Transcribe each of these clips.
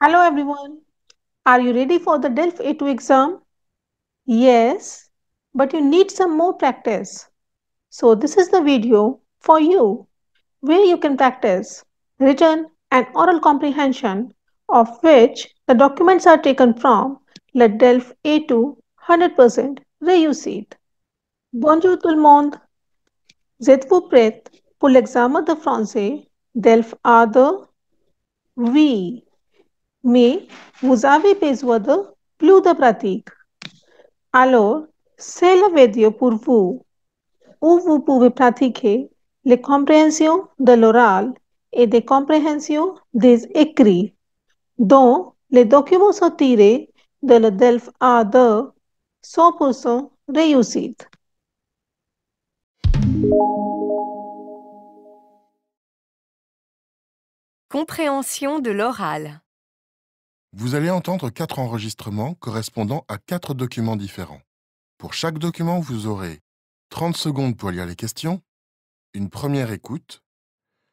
Hello everyone. Are you ready for the DELF A2 exam? Yes, but you need some more practice. So this is the video for you where you can practice written and oral comprehension of which the documents are taken from le DELF A2 100% réussite. Bonjour tout le monde. Êtes-vous prêt pour l'examen de français DELF A2? Oui, mais vous avez besoin de plus de pratique. Alors, c'est la vidéo pour vous, où vous pouvez pratiquer les compréhensions de l'oral et des compréhensions des écrits, dont les documents sont tirés de le DELF A2 100% réussite. Compréhension de l'oral. Vous allez entendre 4 enregistrements correspondant à 4 documents différents. Pour chaque document, vous aurez 30 secondes pour lire les questions, une première écoute,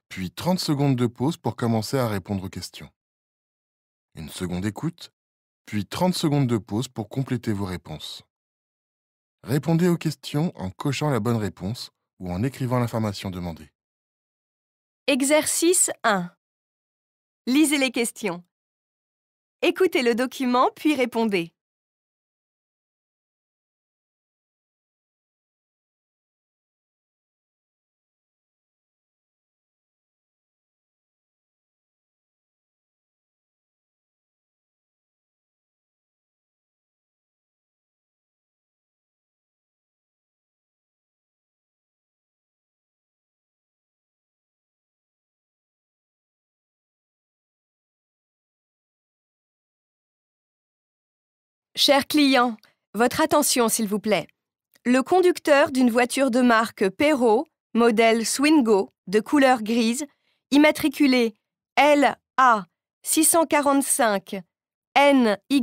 puis 30 secondes de pause pour commencer à répondre aux questions. Une seconde écoute, puis 30 secondes de pause pour compléter vos réponses. Répondez aux questions en cochant la bonne réponse ou en écrivant l'information demandée. Exercice 1. Lisez les questions. Écoutez le document puis répondez. Chers clients, votre attention s'il vous plaît. Le conducteur d'une voiture de marque Perrault, modèle Swingo, de couleur grise, immatriculée LA 645 NY,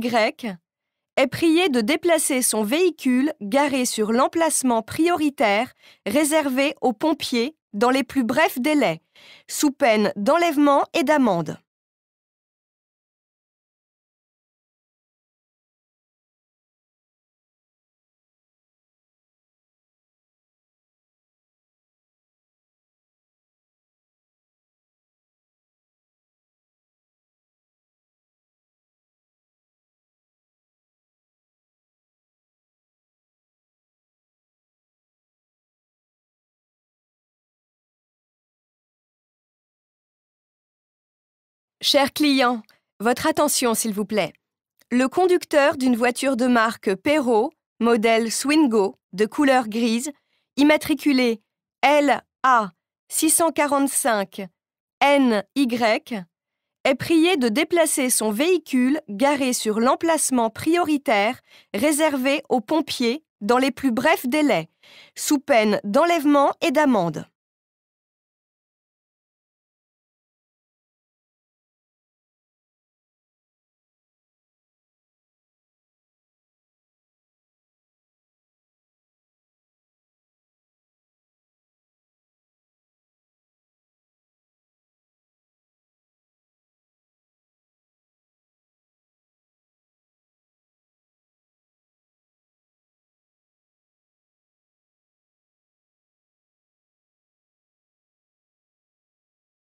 est prié de déplacer son véhicule garé sur l'emplacement prioritaire réservé aux pompiers dans les plus brefs délais, sous peine d'enlèvement et d'amende. Chers clients, votre attention s'il vous plaît. Le conducteur d'une voiture de marque Perrault, modèle Swingo, de couleur grise, immatriculée LA 645 NY, est prié de déplacer son véhicule garé sur l'emplacement prioritaire réservé aux pompiers dans les plus brefs délais, sous peine d'enlèvement et d'amende.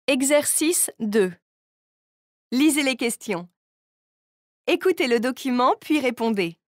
Exercice 2. Lisez les questions. Écoutez le document puis répondez.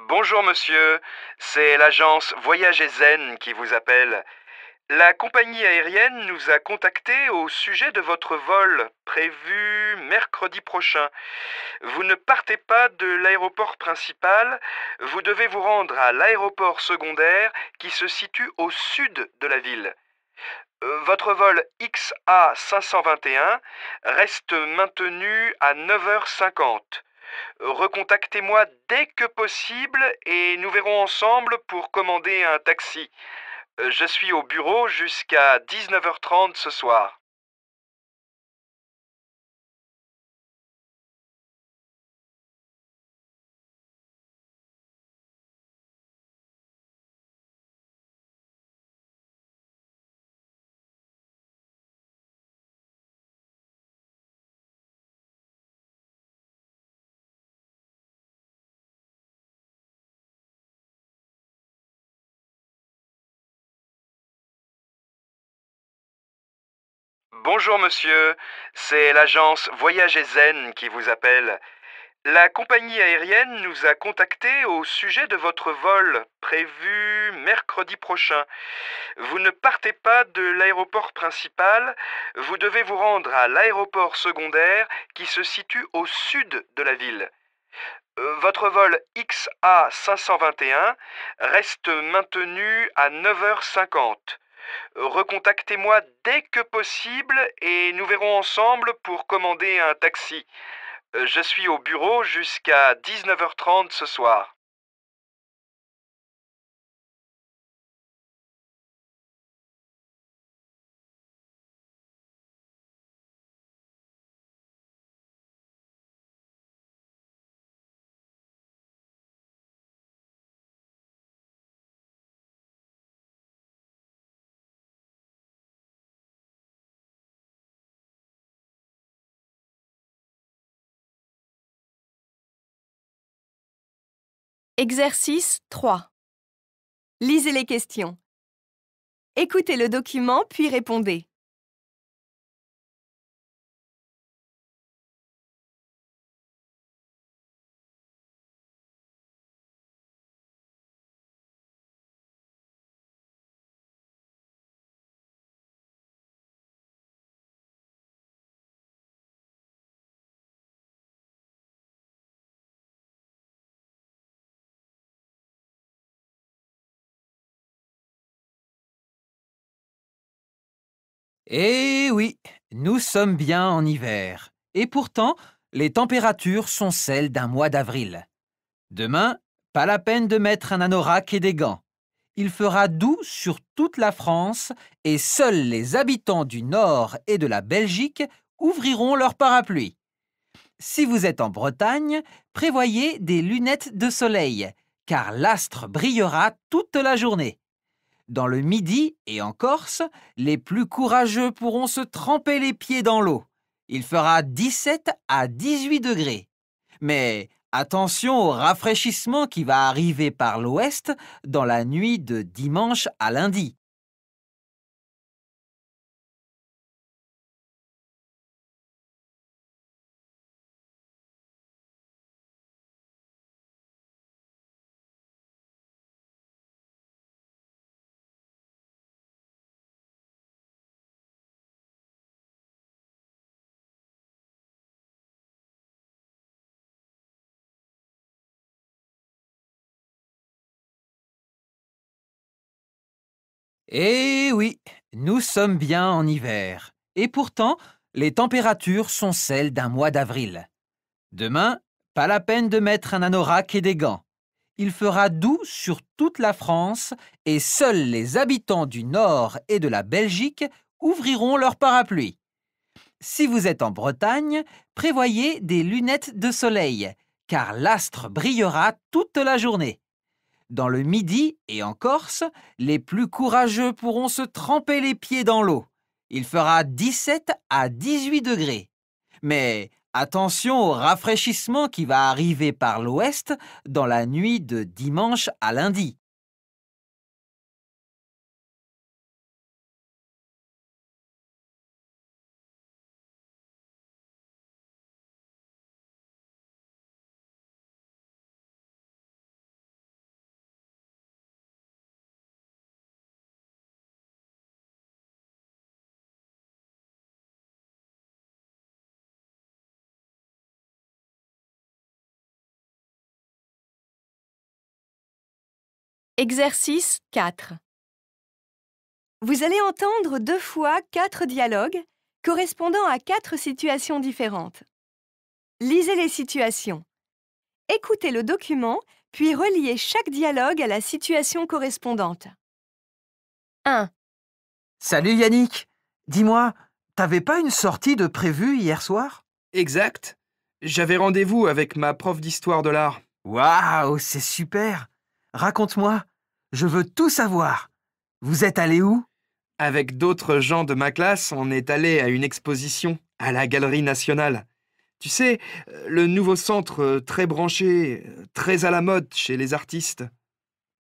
Bonjour monsieur, c'est l'agence Voyage et Zen qui vous appelle. La compagnie aérienne nous a contacté au sujet de votre vol prévu mercredi prochain. Vous ne partez pas de l'aéroport principal, vous devez vous rendre à l'aéroport secondaire qui se situe au sud de la ville. Votre vol XA521 reste maintenu à 9h50. Recontactez-moi dès que possible et nous verrons ensemble pour commander un taxi. Je suis au bureau jusqu'à 19h30 ce soir. Bonjour monsieur, c'est l'agence Voyage et Zen qui vous appelle. La compagnie aérienne nous a contactés au sujet de votre vol prévu mercredi prochain. Vous ne partez pas de l'aéroport principal, vous devez vous rendre à l'aéroport secondaire qui se situe au sud de la ville. Votre vol XA521 reste maintenu à 9h50. Recontactez-moi dès que possible et nous verrons ensemble pour commander un taxi. Je suis au bureau jusqu'à 19h30 ce soir. Exercice 3. Lisez les questions. Écoutez le document puis répondez. Eh oui, nous sommes bien en hiver. Et pourtant, les températures sont celles d'un mois d'avril. Demain, pas la peine de mettre un anorak et des gants. Il fera doux sur toute la France et seuls les habitants du Nord et de la Belgique ouvriront leurs parapluies. Si vous êtes en Bretagne, prévoyez des lunettes de soleil, car l'astre brillera toute la journée. Dans le Midi et en Corse, les plus courageux pourront se tremper les pieds dans l'eau. Il fera 17 à 18 degrés. Mais attention au rafraîchissement qui va arriver par l'ouest dans la nuit de dimanche à lundi. Eh oui, nous sommes bien en hiver. Et pourtant, les températures sont celles d'un mois d'avril. Demain, pas la peine de mettre un anorak et des gants. Il fera doux sur toute la France et seuls les habitants du Nord et de la Belgique ouvriront leurs parapluies. Si vous êtes en Bretagne, prévoyez des lunettes de soleil, car l'astre brillera toute la journée. Dans le Midi et en Corse, les plus courageux pourront se tremper les pieds dans l'eau. Il fera 17 à 18 degrés. Mais attention au rafraîchissement qui va arriver par l'ouest dans la nuit de dimanche à lundi. Exercice 4. Vous allez entendre 2 fois 4 dialogues correspondant à 4 situations différentes. Lisez les situations. Écoutez le document, puis reliez chaque dialogue à la situation correspondante. 1. Salut Yannick. Dis-moi, t'avais pas une sortie de prévue hier soir? Exact. J'avais rendez-vous avec ma prof d'histoire de l'art. Waouh, c'est super. Raconte-moi, je veux tout savoir. Vous êtes allé où? Avec d'autres gens de ma classe, on est allé à une exposition à la Galerie nationale. Tu sais, le nouveau centre très branché, très à la mode chez les artistes.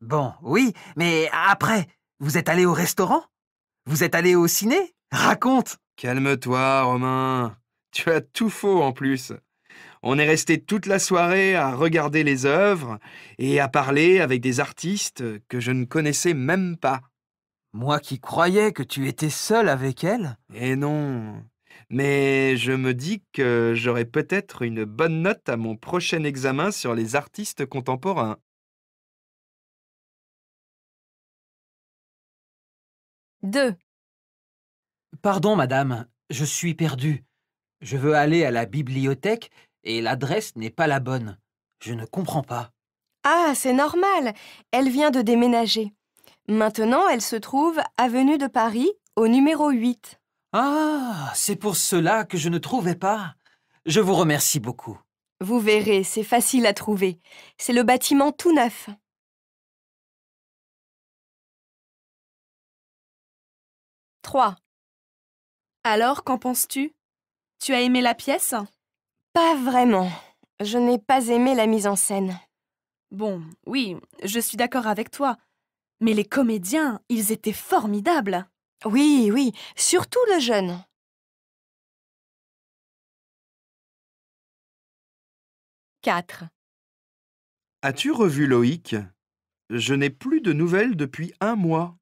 Bon, oui, mais après, vous êtes allé au restaurant? Vous êtes allé au ciné? Raconte! Calme-toi, Romain. Tu as tout faux en plus. On est resté toute la soirée à regarder les œuvres et à parler avec des artistes que je ne connaissais même pas. Moi qui croyais que tu étais seul avec elle? Et non. Mais je me dis que j'aurai peut-être une bonne note à mon prochain examen sur les artistes contemporains. 2. Pardon, madame, je suis perdu. Je veux aller à la bibliothèque et l'adresse n'est pas la bonne. Je ne comprends pas. Ah, c'est normal. Elle vient de déménager. Maintenant, elle se trouve avenue de Paris, au numéro 8. Ah, c'est pour cela que je ne trouvais pas. Je vous remercie beaucoup. Vous verrez, c'est facile à trouver. C'est le bâtiment tout neuf. 3. Alors, qu'en penses-tu? Tu as aimé la pièce? Pas vraiment. Je n'ai pas aimé la mise en scène. Bon, oui, je suis d'accord avec toi. Mais les comédiens, ils étaient formidables. Oui, oui, surtout le jeune. 4. As-tu revu Loïc? Je n'ai plus de nouvelles depuis un mois.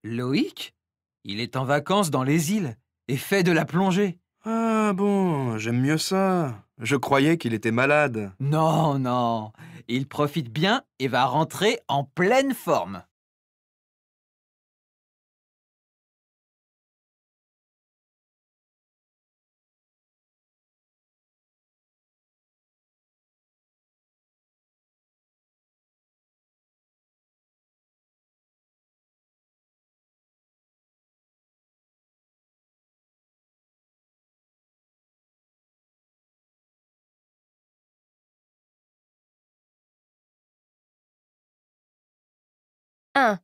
Loïc? Il est en vacances dans les îles et fait de la plongée. Ah bon, j'aime mieux ça. Je croyais qu'il était malade. Non, non, il profite bien et va rentrer en pleine forme. 1.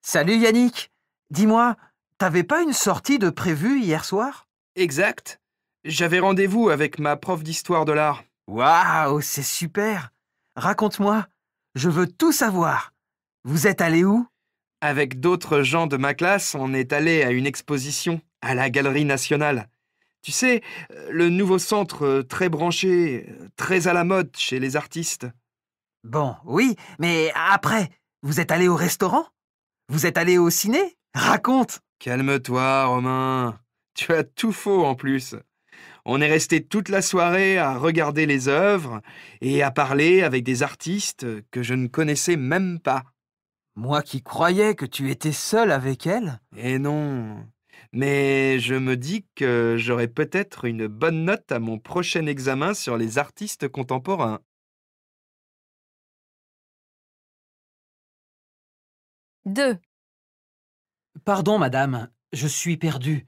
Salut Yannick. Dis-moi, t'avais pas une sortie de prévue hier soir? Exact. J'avais rendez-vous avec ma prof d'histoire de l'art. Waouh, c'est super. Raconte-moi, je veux tout savoir. Vous êtes allé où? Avec d'autres gens de ma classe, on est allé à une exposition à la Galerie nationale. Tu sais, le nouveau centre très branché, très à la mode chez les artistes. Bon, oui, mais après, vous êtes allé au restaurant? Vous êtes allé au ciné? Raconte! Calme-toi, Romain. Tu as tout faux en plus. On est resté toute la soirée à regarder les œuvres et à parler avec des artistes que je ne connaissais même pas. Moi qui croyais que tu étais seul avec elle? Et non. Mais je me dis que j'aurai peut-être une bonne note à mon prochain examen sur les artistes contemporains. 2. Pardon, madame, je suis perdu.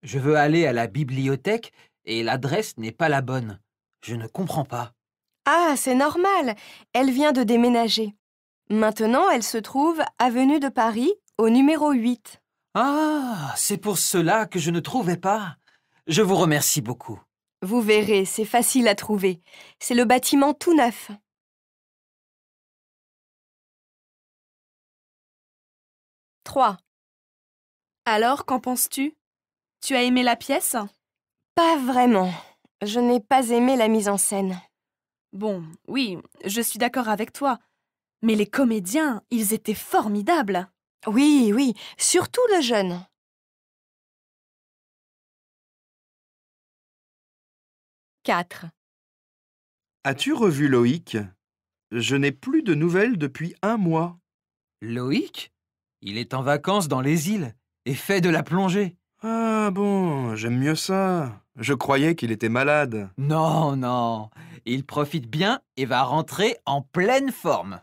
Je veux aller à la bibliothèque et l'adresse n'est pas la bonne. Je ne comprends pas. Ah, c'est normal. Elle vient de déménager. Maintenant, elle se trouve avenue de Paris, au numéro 8. Ah, c'est pour cela que je ne trouvais pas. Je vous remercie beaucoup. Vous verrez, c'est facile à trouver. C'est le bâtiment tout neuf. 3. Alors, qu'en penses-tu? Tu as aimé la pièce? Pas vraiment. Je n'ai pas aimé la mise en scène. Bon, oui, je suis d'accord avec toi. Mais les comédiens, ils étaient formidables. Oui, oui, surtout le jeune. 4. As-tu revu Loïc? Je n'ai plus de nouvelles depuis un mois. Loïc? Il est en vacances dans les îles et fait de la plongée. Ah bon, j'aime mieux ça. Je croyais qu'il était malade. Non, non, il profite bien et va rentrer en pleine forme.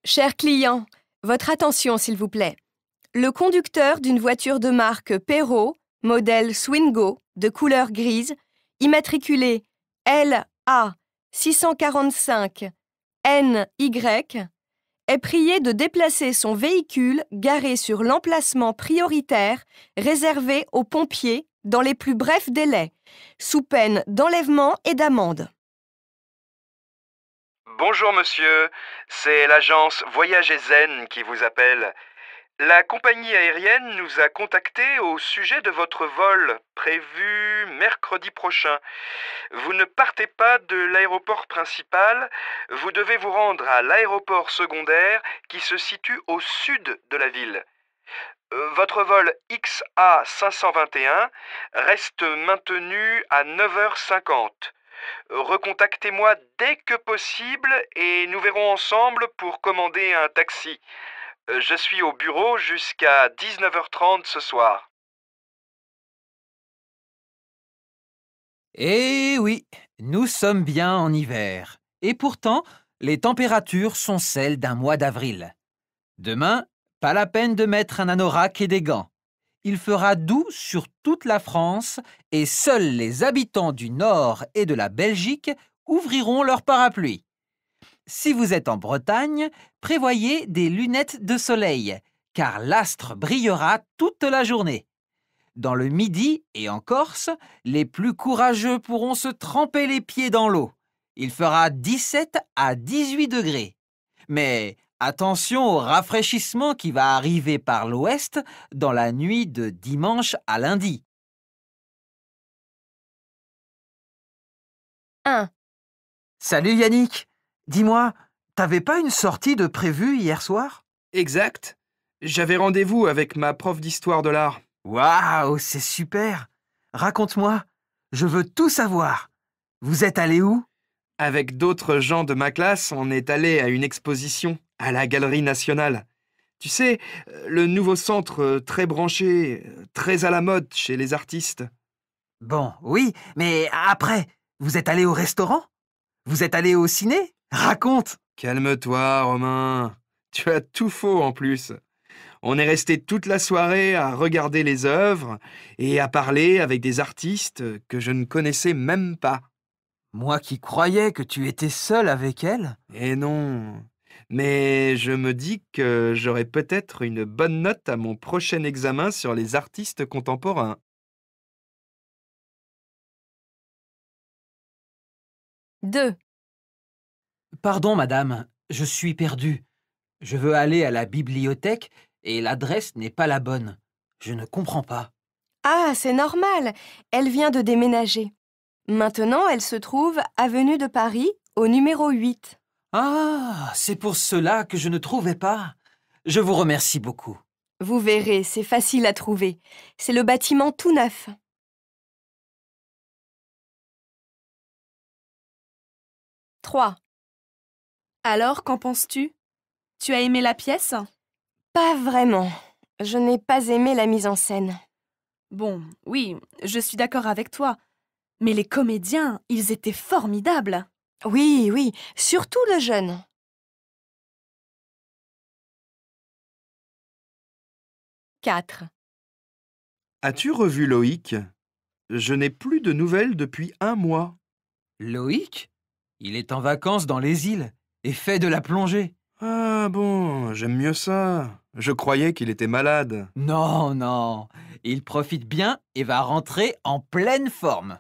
Chers clients, votre attention s'il vous plaît. Le conducteur d'une voiture de marque Perrault, modèle Swingo, de couleur grise, immatriculée LA 645 NY, est prié de déplacer son véhicule garé sur l'emplacement prioritaire réservé aux pompiers dans les plus brefs délais, sous peine d'enlèvement et d'amende. Bonjour monsieur, c'est l'agence Voyage et Zen qui vous appelle. La compagnie aérienne nous a contacté au sujet de votre vol prévu mercredi prochain. Vous ne partez pas de l'aéroport principal, vous devez vous rendre à l'aéroport secondaire qui se situe au sud de la ville. Votre vol XA 521 reste maintenu à 9h50. Recontactez-moi dès que possible et nous verrons ensemble pour commander un taxi. Je suis au bureau jusqu'à 19h30 ce soir. Eh oui, nous sommes bien en hiver. Et pourtant, les températures sont celles d'un mois d'avril. Demain, pas la peine de mettre un anorak et des gants. Il fera doux sur toute la France et seuls les habitants du Nord et de la Belgique ouvriront leur parapluie. Si vous êtes en Bretagne, prévoyez des lunettes de soleil, car l'astre brillera toute la journée. Dans le Midi et en Corse, les plus courageux pourront se tremper les pieds dans l'eau. Il fera 17 à 18 degrés. Mais attention au rafraîchissement qui va arriver par l'ouest dans la nuit de dimanche à lundi. 1. Salut Yannick, dis-moi, t'avais pas une sortie de prévue hier soir? Exact. J'avais rendez-vous avec ma prof d'histoire de l'art. Waouh, c'est super! Raconte-moi, je veux tout savoir. Vous êtes allé où? Avec d'autres gens de ma classe, on est allé à une exposition à la Galerie nationale. Tu sais, le nouveau centre très branché, très à la mode chez les artistes. Bon, oui, mais après, vous êtes allé au restaurant? Vous êtes allé au ciné? Raconte! Calme-toi, Romain. Tu as tout faux en plus. On est resté toute la soirée à regarder les œuvres et à parler avec des artistes que je ne connaissais même pas. Moi qui croyais que tu étais seul avec elle? Et non. Mais je me dis que j'aurai peut-être une bonne note à mon prochain examen sur les artistes contemporains. 2. Pardon, madame, je suis perdu. Je veux aller à la bibliothèque et l'adresse n'est pas la bonne. Je ne comprends pas. Ah, c'est normal, elle vient de déménager. Maintenant, elle se trouve avenue de Paris, au numéro 8. Ah, c'est pour cela que je ne trouvais pas. Je vous remercie beaucoup. Vous verrez, c'est facile à trouver. C'est le bâtiment tout neuf. 3. Alors, qu'en penses-tu? Tu as aimé la pièce? Pas vraiment. Je n'ai pas aimé la mise en scène. Bon, oui, je suis d'accord avec toi. Mais les comédiens, ils étaient formidables. Oui, oui, surtout le jeune. 4. As-tu revu Loïc? Je n'ai plus de nouvelles depuis 1 mois. Loïc? Il est en vacances dans les îles et fait de la plongée. Ah bon, j'aime mieux ça. Je croyais qu'il était malade. Non, non, il profite bien et va rentrer en pleine forme.